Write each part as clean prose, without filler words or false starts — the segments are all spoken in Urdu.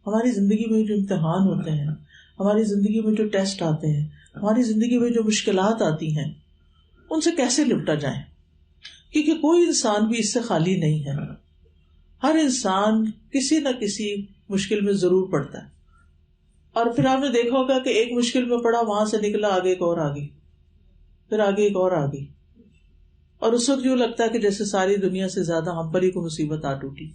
ہماری زندگی میں جو امتحان ہوتے ہیں، ہماری زندگی میں جو ٹیسٹ آتے ہیں، ہماری زندگی میں جو مشکلات آتی ہیں، ان سے کیسے نپٹا جائے، کیونکہ کوئی انسان بھی اس سے خالی نہیں ہے. ہر انسان کسی نہ کسی مشکل میں ضرور پڑتا ہے. اور پھر آپ نے دیکھا ہوگا کہ ایک مشکل میں پڑا، وہاں سے نکلا، آگے ایک اور آگئی، پھر آگے ایک اور آگئی، اور اس وقت یوں لگتا ہے کہ جیسے ساری دنیا سے زیادہ ہم پر ہی کو مصیبت آ ٹوٹی.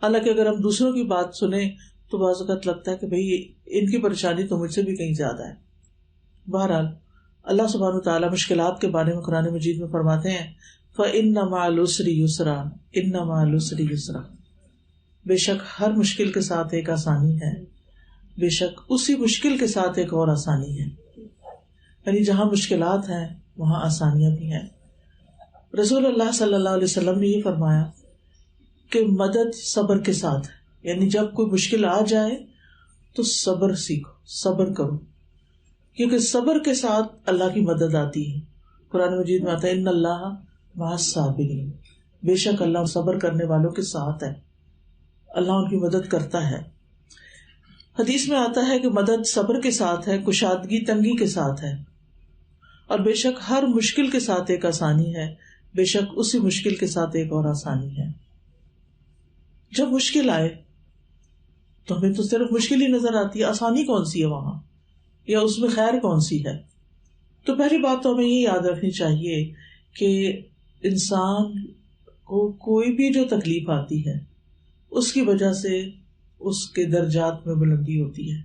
حالانکہ اگر ہم دوسروں کی بات سنیں تو بعض اوقات لگتا ہے کہ بھئی ان کی پریشانی تو مجھ سے بھی کہیں زیادہ ہے. بہرحال اللہ سبحانہ وتعالیٰ مشکلات کے بارے میں قرآن مجید میں فرماتے ہیں فَإِنَّ مَعَ الْعُسْرِ يُسْرًا إِنَّ مَعَ الْعُسْرِ يُسْرًا، بے شک ہر مشکل کے ساتھ ایک آسانی ہے، بے شک اسی مشکل کے ساتھ ایک اور آسانی ہے. یعنی جہاں مشکلات ہیں وہاں آسانیاں بھی ہیں. رسول اللہ صلی اللہ علیہ وسلم نے یہ فرمایا کہ مدد صبر کے ساتھ ہے. یعنی جب کوئی مشکل آ جائے تو صبر سیکھو، صبر کرو، کیونکہ صبر کے ساتھ اللہ کی مدد آتی ہے. قرآن مجید میں آتا ہے ان اللہ مع الصابرین، بے شک اللہ صبر کرنے والوں کے ساتھ ہے، اللہ ان کی مدد کرتا ہے. حدیث میں آتا ہے کہ مدد صبر کے ساتھ ہے، کشادگی تنگی کے ساتھ ہے، اور بے شک ہر مشکل کے ساتھ ایک آسانی ہے، بے شک اسی مشکل کے ساتھ ایک اور آسانی ہے. جب مشکل آئے تو ہمیں تو صرف مشکل ہی نظر آتی ہے، آسانی کون سی ہے وہاں، یا اس میں خیر کون سی ہے؟ تو پہلی بات تو ہمیں یہ یاد رکھنی چاہیے کہ انسان کو کوئی بھی جو تکلیف آتی ہے اس کی وجہ سے اس کے درجات میں بلندی ہوتی ہے.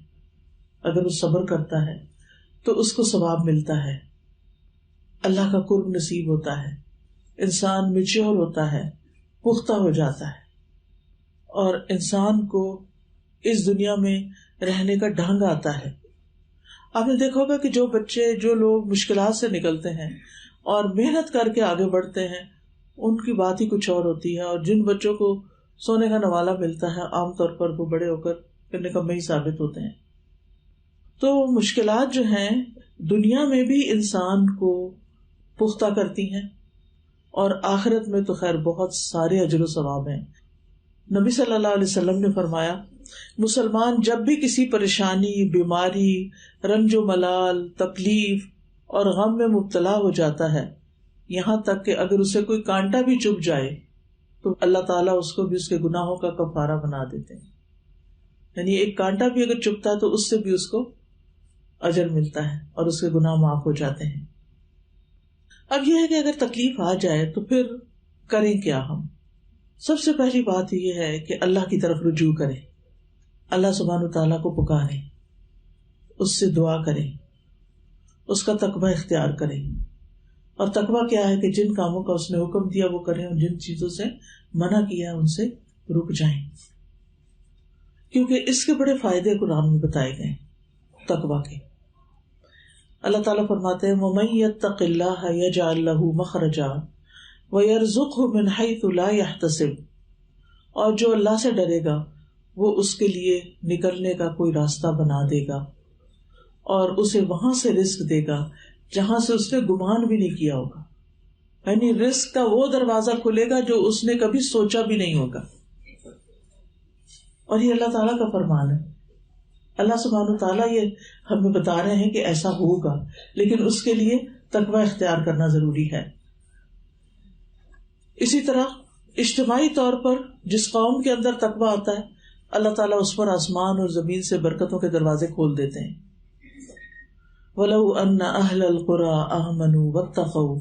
اگر وہ صبر کرتا ہے تو اس کو ثواب ملتا ہے، اللہ کا قرب نصیب ہوتا ہے، انسان میچور ہوتا ہے، پختہ ہو جاتا ہے، اور انسان کو اس دنیا میں رہنے کا ڈھنگ آتا ہے. آپ نے دیکھا ہوگا کہ جو بچے، جو لوگ مشکلات سے نکلتے ہیں اور محنت کر کے آگے بڑھتے ہیں ان کی بات ہی کچھ اور ہوتی ہے، اور جن بچوں کو سونے کا نوالا ملتا ہے عام طور پر وہ بڑے ہو کر پھر نکمے ہی ثابت ہوتے ہیں. تو مشکلات جو ہیں دنیا میں بھی انسان کو پختہ کرتی ہیں، اور آخرت میں تو خیر بہت سارے اجر و ثواب ہیں. نبی صلی اللہ علیہ وسلم نے فرمایا مسلمان جب بھی کسی پریشانی، بیماری، رنج و ملال، تکلیف اور غم میں مبتلا ہو جاتا ہے، یہاں تک کہ اگر اسے کوئی کانٹا بھی چبھ جائے تو اللہ تعالیٰ اس کو بھی اس کے گناہوں کا کفارہ بنا دیتے ہیں. یعنی ایک کانٹا بھی اگر چبھتا ہے تو اس سے بھی اس کو اجر ملتا ہے اور اس کے گناہ معاف ہو جاتے ہیں. اب یہ ہے کہ اگر تکلیف آ جائے تو پھر کریں کیا؟ ہم سب سے پہلی بات یہ ہے کہ اللہ کی طرف رجوع کریں، اللہ سبحانہ تعالیٰ کو پکاریں، اس سے دعا کریں، اس کا تقوی اختیار کریں. اور تقوی کیا ہے کہ جن کاموں کا اس نے حکم دیا وہ کریں، اور جن چیزوں سے منع کیا ان سے رک جائیں، کیونکہ اس کے بڑے فائدے قرآن میں بتائے گئے تقوی کے. اللہ تعالیٰ فرماتے ہیں وَمَن يَتَّقِ اللَّهَ يَجْعَل لَّهُ مَخْرَجًا وَيَرْزُقْهُ مِنْ حَيْثُ لَا يَحْتَسِبُ، اور جو اللہ سے ڈرے گا وہ اس کے لیے نکلنے کا کوئی راستہ بنا دے گا اور اسے وہاں سے رزق دے گا جہاں سے اس نے گمان بھی نہیں کیا ہوگا. یعنی رزق کا وہ دروازہ کھلے گا جو اس نے کبھی سوچا بھی نہیں ہوگا. اور یہ اللہ تعالیٰ کا فرمان ہے. اللہ سبحانہ تعالیٰ یہ ہمیں بتا رہے ہیں کہ ایسا ہوگا، لیکن اس کے لیے تقوی اختیار کرنا ضروری ہے. اسی طرح اجتماعی طور پر جس قوم کے اندر تقوی آتا ہے اللہ تعالیٰ اس پر آسمان اور زمین سے برکتوں کے دروازے کھول دیتے ہیں. وَلَوْ أَنَّ أَهْلَ الْقُرَىٰ آمَنُوا وَاتَّقَوْا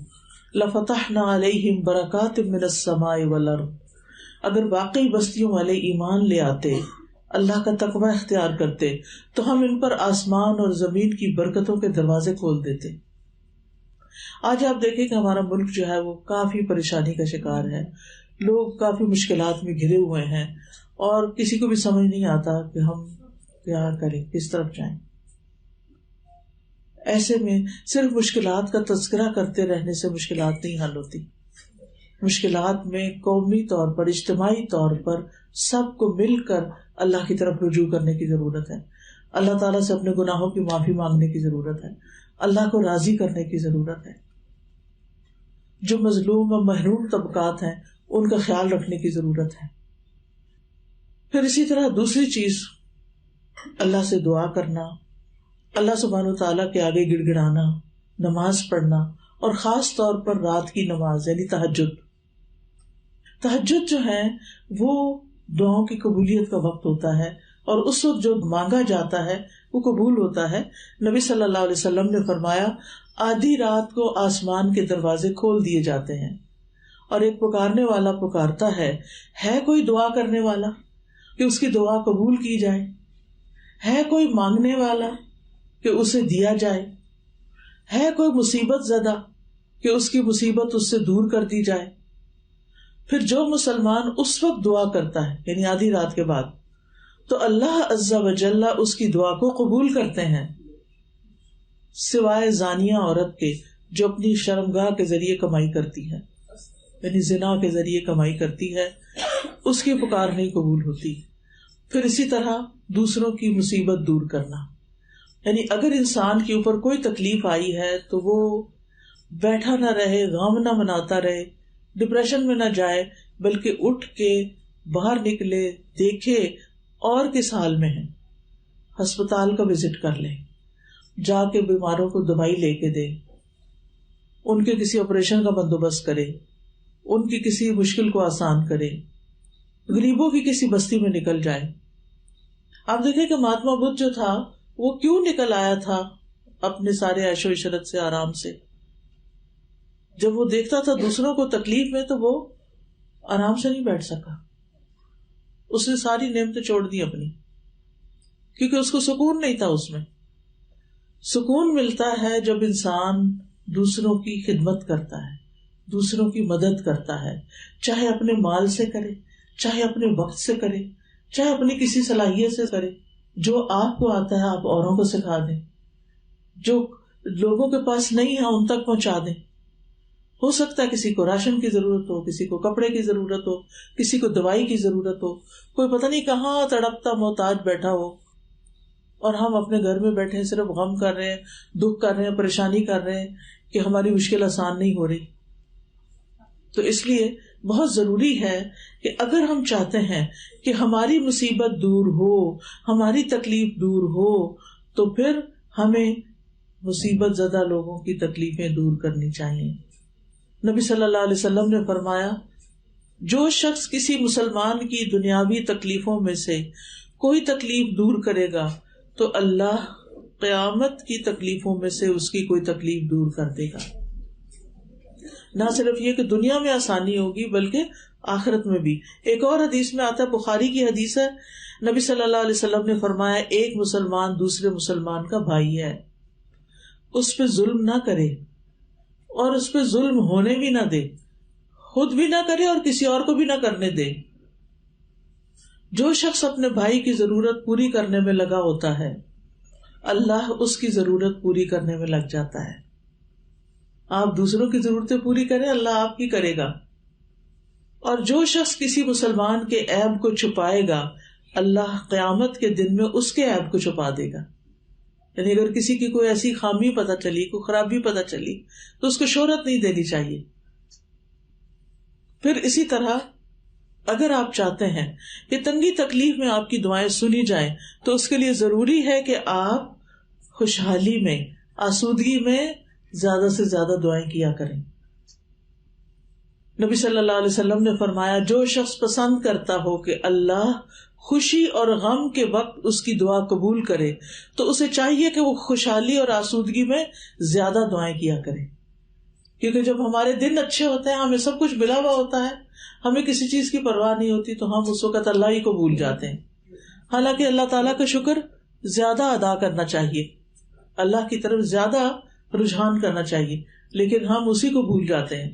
لَفَتَحْنَا عَلَيْهِمْ بَرَكَاتٍ مِّنَ السَّمَاءِ وَالْأَرْضِ، اگر واقعی بستیوں والے ایمان لے آتے، اللہ کا تقوی اختیار کرتے، تو ہم ان پر آسمان اور زمین کی برکتوں کے دروازے کھول دیتے. آج آپ دیکھیں کہ ہمارا ملک جو ہے وہ کافی پریشانی کا شکار ہے، لوگ کافی مشکلات میں گھرے ہوئے ہیں، اور کسی کو بھی سمجھ نہیں آتا کہ ہم کیا کریں، کس طرف جائیں. ایسے میں صرف مشکلات کا تذکرہ کرتے رہنے سے مشکلات نہیں حل ہوتی. مشکلات میں قومی طور پر، اجتماعی طور پر سب کو مل کر اللہ کی طرف رجوع کرنے کی ضرورت ہے. اللہ تعالیٰ سے اپنے گناہوں کی معافی مانگنے کی ضرورت ہے، اللہ کو راضی کرنے کی ضرورت ہے. جو مظلوم و محروم طبقات ہیں ان کا خیال رکھنے کی ضرورت ہے. پھر اسی طرح دوسری چیز اللہ سے دعا کرنا، اللہ سبحانہ و تعالیٰ کے آگے گڑ گڑانا، نماز پڑھنا، اور خاص طور پر رات کی نماز یعنی تہجد. تہجد جو ہے وہ دعاؤں کی قبولیت کا وقت ہوتا ہے، اور اس وقت جو مانگا جاتا ہے وہ قبول ہوتا ہے. نبی صلی اللہ علیہ وسلم نے فرمایا آدھی رات کو آسمان کے دروازے کھول دیے جاتے ہیں اور ایک پکارنے والا پکارتا ہے کوئی دعا کرنے والا کہ اس کی دعا قبول کی جائے، ہے کوئی مانگنے والا کہ اسے دیا جائے، ہے کوئی مصیبت زدہ کہ اس کی مصیبت اس سے دور کر دی جائے. پھر جو مسلمان اس وقت دعا کرتا ہے یعنی آدھی رات کے بعد، تو اللہ عز و جل اس کی دعا کو قبول کرتے ہیں، سوائے زانیہ عورت کے جو اپنی شرمگاہ کے ذریعے کمائی کرتی ہے، یعنی زنا کے ذریعے کمائی کرتی ہے، اس کی پکار نہیں قبول ہوتی. پھر اسی طرح دوسروں کی مصیبت دور کرنا، یعنی اگر انسان کے اوپر کوئی تکلیف آئی ہے تو وہ بیٹھا نہ رہے، غم نہ مناتا رہے، ڈپریشن میں نہ جائے، بلکہ اٹھ کے باہر نکلے، دیکھے اور کس حال میں ہے، ہسپتال کا وزٹ کر لے، جا کے بیماروں کو دوائی لے کے دے، ان کے کسی آپریشن کا بندوبست کرے، ان کی کسی مشکل کو آسان کرے، غریبوں کی کسی بستی میں نکل جائے. آپ دیکھیں کہ مہاتما بدھ جو تھا وہ کیوں نکل آیا تھا اپنے سارے عیش و عشرت سے، آرام سے. جب وہ دیکھتا تھا دوسروں کو تکلیف میں تو وہ آرام سے نہیں بیٹھ سکا، اس نے ساری نعمتیں چھوڑ دی اپنی، کیونکہ اس کو سکون نہیں تھا. اس میں سکون ملتا ہے جب انسان دوسروں کی خدمت کرتا ہے، دوسروں کی مدد کرتا ہے، چاہے اپنے مال سے کرے، چاہے اپنے وقت سے کرے، چاہے اپنی کسی صلاحیت سے کرے. جو آپ کو آتا ہے آپ اوروں کو سکھا دیں، جو لوگوں کے پاس نہیں ہے ان تک پہنچا دیں. ہو سکتا ہے کسی کو راشن کی ضرورت ہو، کسی کو کپڑے کی ضرورت ہو، کسی کو دوائی کی ضرورت ہو، کوئی پتہ نہیں کہاں تڑپتا محتاج بیٹھا ہو، اور ہم اپنے گھر میں بیٹھے صرف غم کر رہے ہیں، دکھ کر رہے ہیں، پریشانی کر رہے ہیں کہ ہماری مشکل آسان نہیں ہو رہی. تو اس لیے بہت ضروری ہے کہ اگر ہم چاہتے ہیں کہ ہماری مصیبت دور ہو، ہماری تکلیف دور ہو، تو پھر ہمیں مصیبت زدہ لوگوں کی تکلیفیں دور کرنی چاہیے. نبی صلی اللہ علیہ وسلم نے فرمایا جو شخص کسی مسلمان کی دنیاوی تکلیفوں میں سے کوئی تکلیف دور کرے گا تو اللہ قیامت کی تکلیفوں میں سے اس کی کوئی تکلیف دور کر دے گا. نہ صرف یہ کہ دنیا میں آسانی ہوگی بلکہ آخرت میں بھی. ایک اور حدیث میں آتا ہے، بخاری کی حدیث ہے، نبی صلی اللہ علیہ وسلم نے فرمایا ایک مسلمان دوسرے مسلمان کا بھائی ہے، اس پہ ظلم نہ کرے اور اس پہ ظلم ہونے بھی نہ دے، خود بھی نہ کرے اور کسی اور کو بھی نہ کرنے دے. جو شخص اپنے بھائی کی ضرورت پوری کرنے میں لگا ہوتا ہے اللہ اس کی ضرورت پوری کرنے میں لگ جاتا ہے. آپ دوسروں کی ضرورتیں پوری کریں، اللہ آپ کی کرے گا. اور جو شخص کسی مسلمان کے عیب کو چھپائے گا اللہ قیامت کے دن میں اس کے عیب کو چھپا دے گا. یعنی اگر کسی کی کوئی ایسی خامی پتہ چلی، کوئی خرابی پتہ چلی، تو اس کو شہرت نہیں دینی چاہیے. پھر اسی طرح اگر آپ چاہتے ہیں کہ تنگی تکلیف میں آپ کی دعائیں سنی جائیں تو اس کے لیے ضروری ہے کہ آپ خوشحالی میں، آسودگی میں زیادہ سے زیادہ دعائیں کیا کریں. نبی صلی اللہ علیہ وسلم نے فرمایا جو شخص پسند کرتا ہو کہ اللہ خوشی اور غم کے وقت اس کی دعا قبول کرے تو اسے چاہیے کہ وہ خوشحالی اور آسودگی میں زیادہ دعائیں کیا کرے. کیونکہ جب ہمارے دن اچھے ہوتے ہیں، ہمیں سب کچھ ملا ہوا ہوتا ہے، ہمیں کسی چیز کی پرواہ نہیں ہوتی، تو ہم اس وقت اللہ ہی کو بھول جاتے ہیں. حالانکہ اللہ تعالیٰ کا شکر زیادہ ادا کرنا چاہیے، اللہ کی طرف زیادہ رجحان کرنا چاہیے، لیکن ہم اسی کو بھول جاتے ہیں.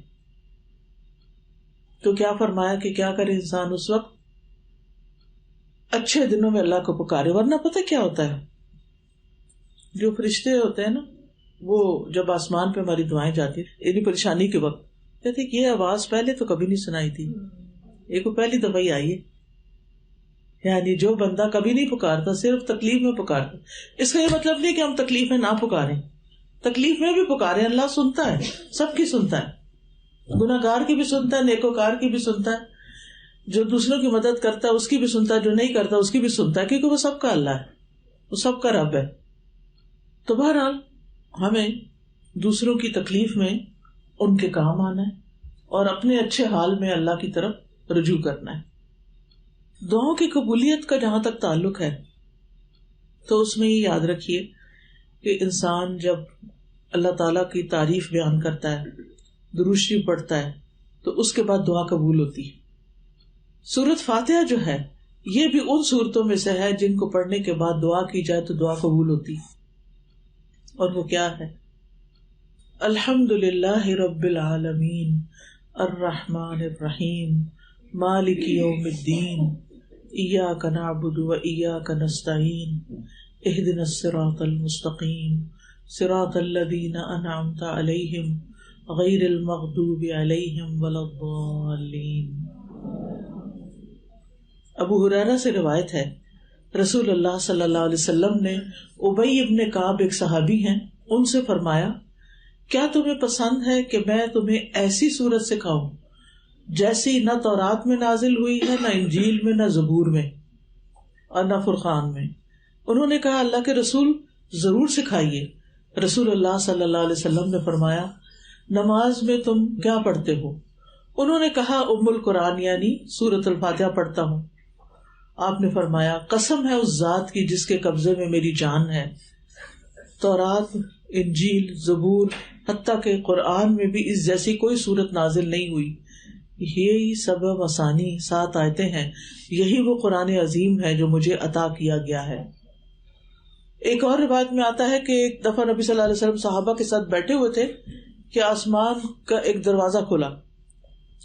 تو کیا فرمایا کہ کیا کرے انسان اس وقت؟ اچھے دنوں میں اللہ کو پکارے. ورنہ پتہ کیا ہوتا ہے، جو فرشتے ہوتے ہیں نا، وہ جب آسمان پہ ہماری دعائیں جاتی یعنی پریشانی کے وقت، کہتے کہ یہ آواز پہلے تو کبھی نہیں سنائی تھی، یہ کو پہلی دفعہ ہی آئی ہے. یعنی جو بندہ کبھی نہیں پکارتا، صرف تکلیف میں پکارتا. اس کا یہ مطلب نہیں کہ ہم تکلیف میں نہ پکاریں، تکلیف میں بھی پکاریں. اللہ سنتا ہے، سب کی سنتا ہے، گناہ گار کی بھی سنتا ہے، نیکوکار کی بھی سنتا ہے، جو دوسروں کی مدد کرتا ہے اس کی بھی سنتا ہے، جو نہیں کرتا اس کی بھی سنتا ہے، کیونکہ وہ سب کا اللہ ہے. وہ سب کا رب ہے. تو بہرحال ہمیں دوسروں کی تکلیف میں ان کے کام آنا ہے اور اپنے اچھے حال میں اللہ کی طرف رجوع کرنا ہے. دعاؤں کی قبولیت کا جہاں تک تعلق ہے تو اس میں یہ یاد رکھیے کہ انسان جب اللہ تعالیٰ کی تعریف بیان کرتا ہے، درود شریف پڑھتا ہے، تو اس کے بعد دعا قبول ہوتی ہے. سورۃ فاتحہ جو ہے یہ بھی ان سورتوں میں سے ہے جن کو پڑھنے کے بعد دعا کی جائے تو دعا قبول ہوتی ہے. اور وہ کیا ہے؟ الحمد للہ رب العالمین الرحمن الرحیم مالک یوم الدین ایاک نعبد و ایاک نستعین اہدنا الصراط المستقیم صراط الذین انعمت علیہم غیر المغضوب علیہم ولا الضالین. ابو ہریرہ سے روایت ہے رسول اللہ صلی اللہ علیہ وسلم نے ابی ابن کعب ایک صحابی ہیں ان سے فرمایا کیا تمہیں پسند ہے کہ میں تمہیں ایسی سورت سکھاؤں جیسی نہ تورات میں نازل ہوئی ہے، نہ انجیل میں، نہ زبور میں اور نہ فرقان میں؟ انہوں نے کہا اللہ کے رسول ضرور سکھائیے. رسول اللہ صلی اللہ علیہ وسلم نے فرمایا نماز میں تم کیا پڑھتے ہو؟ انہوں نے کہا ام القرآن یعنی سورۃ الفاتحہ پڑھتا ہوں. آپ نے فرمایا قسم ہے اس ذات کی جس کے قبضے میں میری جان ہے، تورات، انجیل، زبور، حتیٰ کہ قرآن میں بھی اس جیسی کوئی سورت نازل نہیں ہوئی. یہی سبع مثانی 7 آیتیں ہیں، یہی وہ قرآن عظیم ہے جو مجھے عطا کیا گیا ہے. ایک اور روایت میں آتا ہے کہ ایک دفعہ نبی صلی اللہ علیہ وسلم صحابہ کے ساتھ بیٹھے ہوئے تھے کہ آسمان کا ایک دروازہ کھلا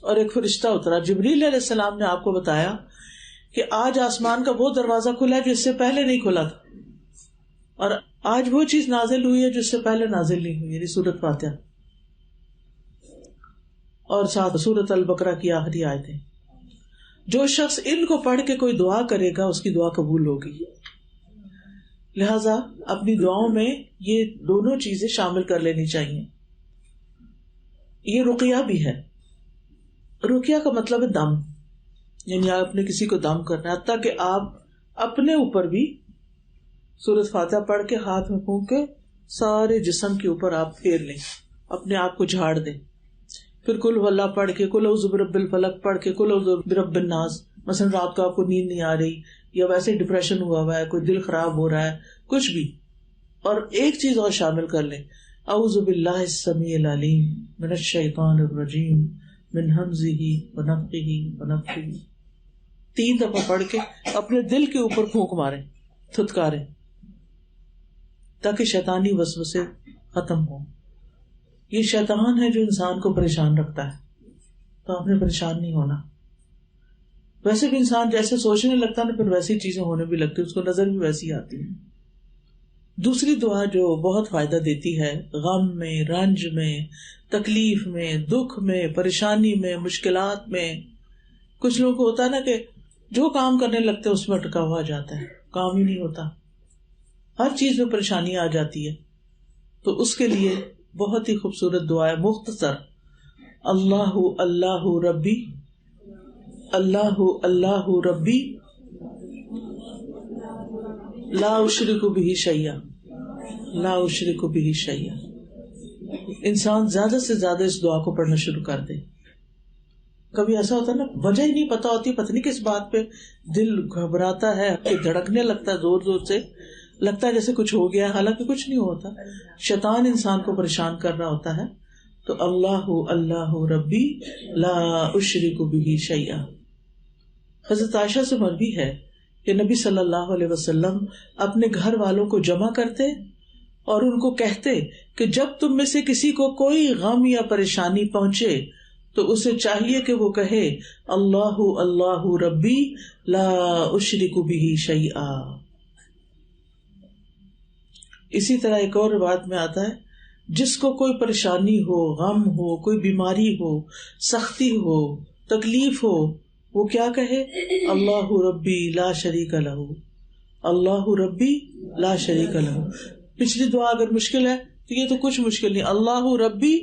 اور ایک فرشتہ اترا. جبریل علیہ السلام نے آپ کو بتایا کہ آج آسمان کا وہ دروازہ کھلا ہے جو اس سے پہلے نہیں کھلا تھا، اور آج وہ چیز نازل ہوئی ہے جو اس سے پہلے نازل نہیں ہوئی، یعنی سورۃ فاتحہ اور ساتھ سورۃ البقرہ کی آخری آیتیں. جو شخص ان کو پڑھ کے کوئی دعا کرے گا اس کی دعا قبول ہوگی. لہذا اپنی دعاؤں میں یہ دونوں چیزیں شامل کر لینی چاہیے. یہ رقیہ بھی ہے. رقیہ کا مطلب ہے دم، یعنی آپ نے کسی کو دم کرنا ہے، حتیٰ کہ آپ اپنے اوپر بھی سورۃ فاتحہ پڑھ کے ہاتھ میں پھونک کے سارے جسم کے اوپر آپ پھیر لیں، اپنے آپ کو جھاڑ دیں. پھر قل هو اللہ پڑھ کے، قل اعوذ برب الفلق پڑھ کے، قل اعوذ برب الناس. مثلا رات کو آپ کو نیند نہیں آ رہی یا ویسے ڈپریشن ہوا ہے، کوئی دل خراب ہو رہا ہے، کچھ بھی. اور ایک چیز اور شامل کر لیں، اعوذ باللہ السمیع العلیم من الشیطان الرجیم من ہمزہ ونفخہ ونفثہ. 3 دفعہ پڑھ کے اپنے دل کے اوپر پھونک ماریں، تھتکاریں، تاکہ شیطانی وسوسے ختم ہو. یہ شیطان ہے جو انسان کو پریشان رکھتا ہے، تو آپ نے پریشان نہیں ہونا. ویسے بھی انسان جیسے سوچنے لگتا ہے نا پھر ویسی چیزیں ہونے بھی لگتی، اس کو نظر بھی ویسی آتی ہے. دوسری دعا جو بہت فائدہ دیتی ہے غم میں، رنج میں، تکلیف میں، دکھ میں، پریشانی میں، مشکلات میں. کچھ لوگوں کو ہوتا ہے نا کہ جو کام کرنے لگتے اس میں اٹکا ہوا جاتا ہے، کام ہی نہیں ہوتا، ہر چیز میں پریشانی آ جاتی ہے. تو اس کے لیے بہت ہی خوبصورت دعا ہے، مختصر، اللہ اللہ ربی اللہ اللہ ربی لا اشرک بہ شیئا لا اشرک بہ شیئا. انسان زیادہ سے زیادہ اس دعا کو پڑھنا شروع کر دے. کبھی ایسا ہوتا ہے نا وجہ ہی نہیں پتا ہوتی، پتہ نہیں کس بات پہ دل گھبراتا ہے، دھڑکنے لگتا ہے زور زور سے، لگتا ہے جیسے کچھ ہو گیا، حالانکہ کچھ نہیں ہوتا، شیطان انسان کو پریشان کر رہا ہوتا ہے. تو اللہ اللہ ربی لا اشرک بہ شیئا. حضرت عائشہ سے مروی ہے کہ نبی صلی اللہ علیہ وسلم اپنے گھر والوں کو جمع کرتے اور ان کو کہتے کہ جب تم میں سے کسی کو کوئی غم یا پریشانی پہنچے تو اسے چاہیے کہ وہ کہے اللہ اللہ ربی لا اشرک بہ شیئا. اسی طرح ایک اور روایت میں آتا ہے جس کو کوئی پریشانی ہو، غم ہو، کوئی بیماری ہو، سختی ہو، تکلیف ہو، وہ کیا کہے اللہ ربی لا شریک لہ اللہ ربی لا شریک لہ. پچھلی دعا اگر مشکل ہے تو یہ تو کچھ مشکل نہیں، اللہ ربی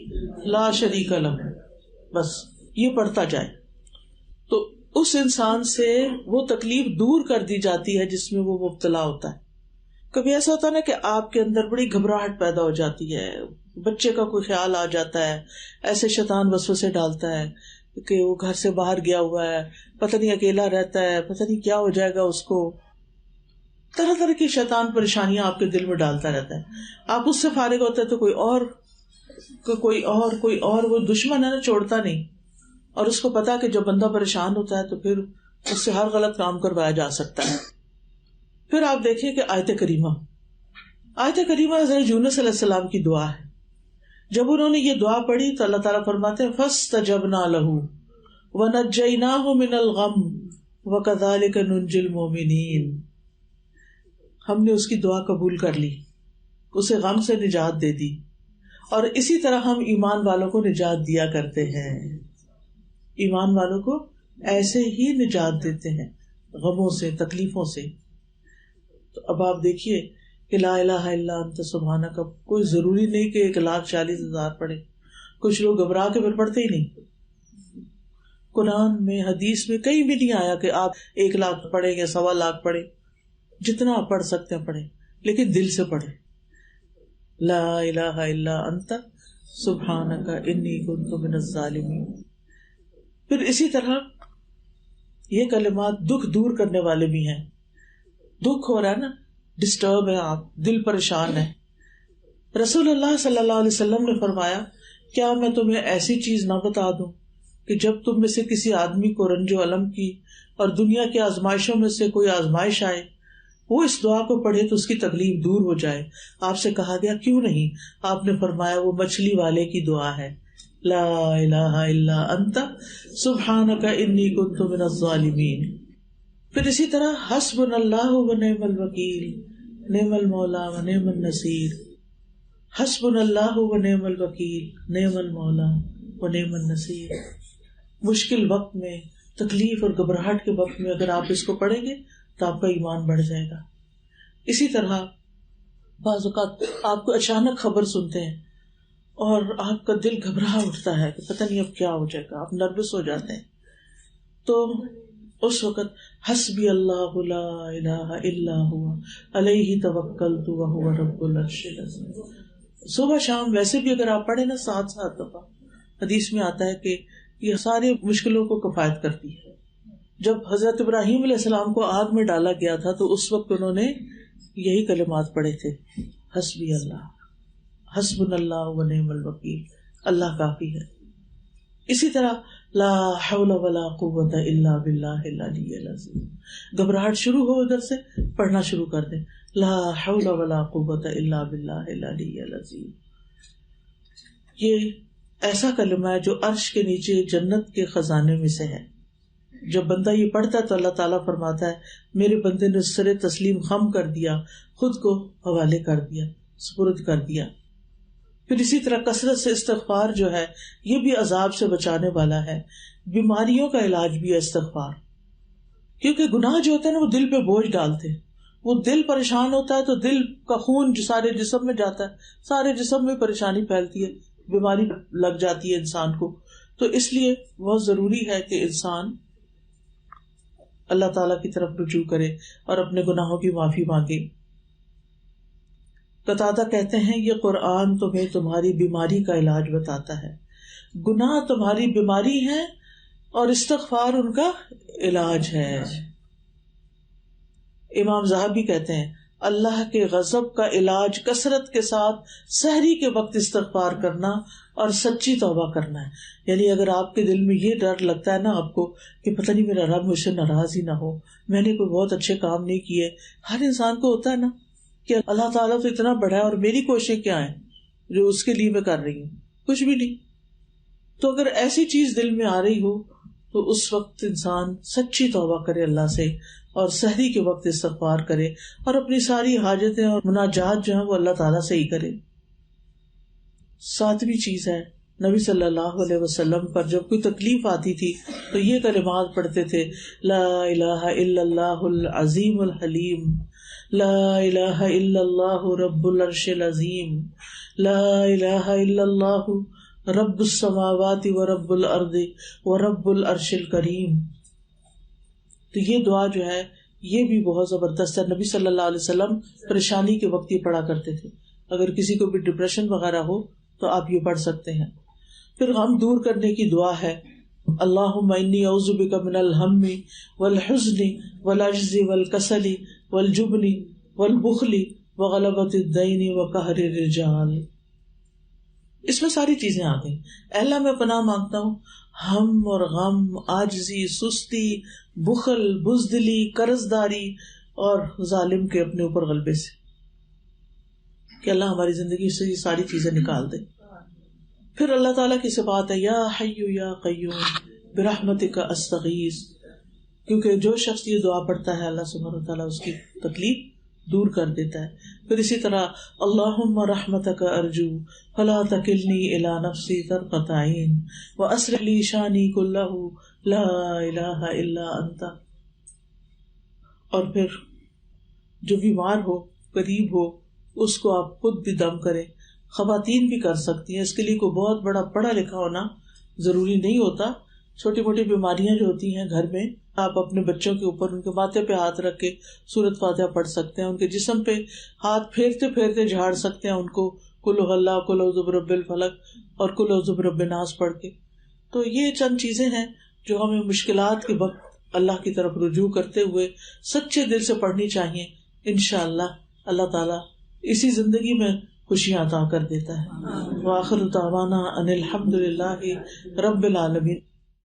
لا شریک لہ، بس یہ پڑھتا جائے تو اس انسان سے وہ تکلیف دور کر دی جاتی ہے جس میں وہ مبتلا ہوتا ہے. کبھی ایسا ہوتا ہے نا کہ آپ کے اندر بڑی گھبراہٹ پیدا ہو جاتی ہے، بچے کا کوئی خیال آ جاتا ہے، ایسے شیطان وسوسے ڈالتا ہے کہ وہ گھر سے باہر گیا ہوا ہے، پتہ نہیں اکیلا رہتا ہے، پتہ نہیں کیا ہو جائے گا اس کو، طرح طرح کی شیطان پریشانیاں آپ کے دل میں ڈالتا رہتا ہے. آپ اس سے فارغ ہوتے ہیں تو کوئی اور وہ دشمن ہے نا، چھوڑتا نہیں. اور اس کو پتا کہ جب بندہ پریشان ہوتا ہے تو پھر اس سے ہر غلط کام کروایا جا سکتا ہے. پھر آپ دیکھیں کہ آیت کریمہ حضرت یونس علیہ السلام کی دعا ہے. جب انہوں نے یہ دعا پڑھی تو اللہ تعالیٰ فرماتے ہیں فاستجبنا له ونجیناہ من الغم وکذالک ننجی المؤمنین. ہم نے اس کی دعا قبول کر لی، اسے غم سے نجات دے دی، اور اسی طرح ہم ایمان والوں کو نجات دیا کرتے ہیں. ایمان والوں کو ایسے ہی نجات دیتے ہیں غموں سے، تکلیفوں سے. تو اب آپ دیکھیے کہ لا الہ الا انت سبحانک، کوئی ضروری نہیں کہ 1,40,000 پڑھے. کچھ لوگ گھبرا کے پھر پڑھتے ہی نہیں. قرآن میں حدیث میں کہیں بھی نہیں آیا کہ آپ 1,00,000 پڑھیں یا 1,00,000 پڑھیں. جتنا آپ پڑھ سکتے ہیں پڑھیں، لیکن دل سے پڑھیں. لا الہ الا انت سبحانک انی کنت من الظالمین. پھر اسی طرح یہ کلمات دکھ دور کرنے والے بھی ہیں. دکھ ہو رہا ہے نا، ڈسٹرب ہے آپ، دل پریشان ہے. رسول اللہ صلی اللہ علیہ وسلم نے فرمایا کیا میں تمہیں ایسی چیز نہ بتا دوں کہ جب تم میں سے کسی آدمی کو رنج و الم کی اور دنیا کی آزمائشوں میں سے کوئی آزمائش آئے، وہ اس دعا کو پڑھے تو اس کی تکلیف دور ہو جائے. آپ سے کہا گیا کیوں نہیں؟ آپ نے فرمایا وہ مچھلی والے کی دعا ہے، لا الہ الا انت سبحانک انی کنت من الظالمین. پھر اسی طرح حسبنا اللہ و نعم الوکیل نعم المولا و نعم النصیر. حسبنا اللہ و نعم الوکیل نعم المولا و نعم النصیر. مشکل وقت میں، تکلیف اور گھبراہٹ کے وقت میں اگر آپ اس کو پڑھیں گے تو آپ کا ایمان بڑھ جائے گا. اسی طرح بعض اوقات آپ کو اچانک خبر سنتے ہیں اور آپ کا دل گھبرا اٹھتا ہے کہ پتہ نہیں اب کیا ہو جائے گا، آپ نروس ہو جاتے ہیں. تو اس وقت حسبی اللہ لا الہ الا هو علیہ توکلت وہو رب العرش العظیم. صبح شام ویسے بھی اگر آپ پڑھیں نا 7 دفعہ، حدیث میں آتا ہے کہ یہ ساری مشکلوں کو کفایت کرتی ہے. جب حضرت ابراہیم علیہ السلام کو آگ میں ڈالا گیا تھا تو اس وقت انہوں نے یہی کلمات پڑھے تھے، حسبی اللہ، حسبنا اللہ و نعم الوکیل، اللہ کافی ہے. اسی طرح لا حول ولا قوت الا باللہ العلی العظیم. گھبراہٹ شروع ہو ادھر سے پڑھنا شروع کر دیں، لا حول ولا قوت الا باللہ العلی العظیم. یہ ایسا کلمہ ہے جو عرش کے نیچے جنت کے خزانے میں سے ہے. جب بندہ یہ پڑھتا ہے تو اللہ تعالیٰ فرماتا ہے میرے بندے نے سر تسلیم خم کر دیا، خود کو حوالے کر دیا، سپرد کر دیا. پھر اسی طرح کثرت سے استغفار جو ہے یہ بھی عذاب سے بچانے والا ہے. بیماریوں کا علاج بھی ہے استغفار، کیونکہ گناہ جو ہوتے ہیں نا وہ دل پہ بوجھ ڈالتے ہیں. وہ دل پریشان ہوتا ہے تو دل کا خون سارے جسم میں جاتا ہے، سارے جسم میں پریشانی پھیلتی ہے، بیماری لگ جاتی ہے انسان کو. تو اس لیے بہت ضروری ہے کہ انسان اللہ تعالیٰ کی طرف رجوع کرے اور اپنے گناہوں کی معافی مانگے. قتادہ کہتے ہیں یہ قرآن تمہیں تمہاری بیماری کا علاج بتاتا ہے. گناہ تمہاری بیماری ہے اور استغفار ان کا علاج ہے. امام ذہبی کہتے ہیں اللہ کے غضب کا علاج کثرت کے ساتھ سحری کے وقت استغفار کرنا اور سچی توبہ کرنا ہے. یعنی اگر آپ کے دل میں یہ ڈر لگتا ہے نا آپ کو کہ پتہ نہیں میرا رب مجھ سے ناراض ہی نہ ہو، میں نے کوئی بہت اچھے کام نہیں کیے. ہر انسان کو ہوتا ہے نا کہ اللہ تعالیٰ تو اتنا بڑا ہے اور میری کوششیں کیا ہیں جو اس کے لیے میں کر رہی ہوں، کچھ بھی نہیں. تو اگر ایسی چیز دل میں آ رہی ہو تو اس وقت انسان سچی توبہ کرے اللہ سے اور سحری کے وقت استغفار کرے اور اپنی ساری حاجتیں اور مناجات جو ہیں وہ اللہ تعالیٰ سے ہی کرے. 7ویں چیز ہے نبی صلی اللہ علیہ وسلم پر جب کوئی تکلیف آتی تھی تو یہ کلمات پڑھتے تھے، لا الہ الا اللہ العظیم الحلیم، لا الہ الا اللہ رب العرش العظیم، لا الہ الا اللہ رب السماوات و رب الارض و رب العرش الکریم. تو یہ دعا جو ہے یہ بھی بہت زبردست ہے. نبی صلی اللہ علیہ وسلم پریشانی کے وقت یہ پڑھا کرتے تھے. اگر کسی کو بھی ڈپریشن وغیرہ ہو تو آپ یہ پڑھ سکتے ہیں. پھر غم دور کرنے کی دعا ہے, اللہم انی اعوذ بک من الہم والحزن والعجز والکسل والجبن والبخل وغلبۃ الدین وقہر الرجال. اس میں ساری چیزیں آ گئی. اللہ میں پناہ مانگتا ہوں ہم اور غم, عاجزی, سستی, بخل, بزدلی, قرض داری اور ظالم کے اپنے اوپر غلبے سے, کہ اللہ ہماری زندگی سے یہ ساری چیزیں نکال دے. پھر اللہ تعالیٰ کی صفات ہے یا حی یا قیوم برحمتک استغیث, کیونکہ جو شخص یہ دعا پڑھتا ہے اللہ سبحانہ وتعالیٰ اس کی تکلیف دور کر دیتا ہے. پھر اسی طرح اللہم رحمتک ارجو فلا تکلنی الی نفسی طرفۃ عین واصلح لی شانی کلہ لا الہ الا انت. اور پھر جو بیمار ہو, قریب ہو, اس کو آپ خود بھی دم کریں. خواتین بھی کر سکتی ہیں, اس کے لیے کوئی بہت بڑا پڑھا لکھا ہونا ضروری نہیں ہوتا. چھوٹی موٹی بیماریاں جو ہوتی ہیں گھر میں, آپ اپنے بچوں کے اوپر ان کے ماتھے پہ ہاتھ رکھ کے سورۃ فاتحہ پڑھ سکتے ہیں. ان کے جسم پہ ہاتھ پھیرتے پھیرتے جھاڑ سکتے ہیں ان کو قل هو اللہ, قل اعوذ برب الفلق اور قل اعوذ برب الناس پڑھ کے. تو یہ چند چیزیں ہیں جو ہمیں مشکلات کے وقت اللہ کی طرف رجوع کرتے ہوئے سچے دل سے پڑھنی چاہیے. انشاءاللہ اللہ تعالیٰ اسی زندگی میں خوشیاں عطا کر دیتا ہے. وآخر دعوانا ان الحمد للہ رب العالمین.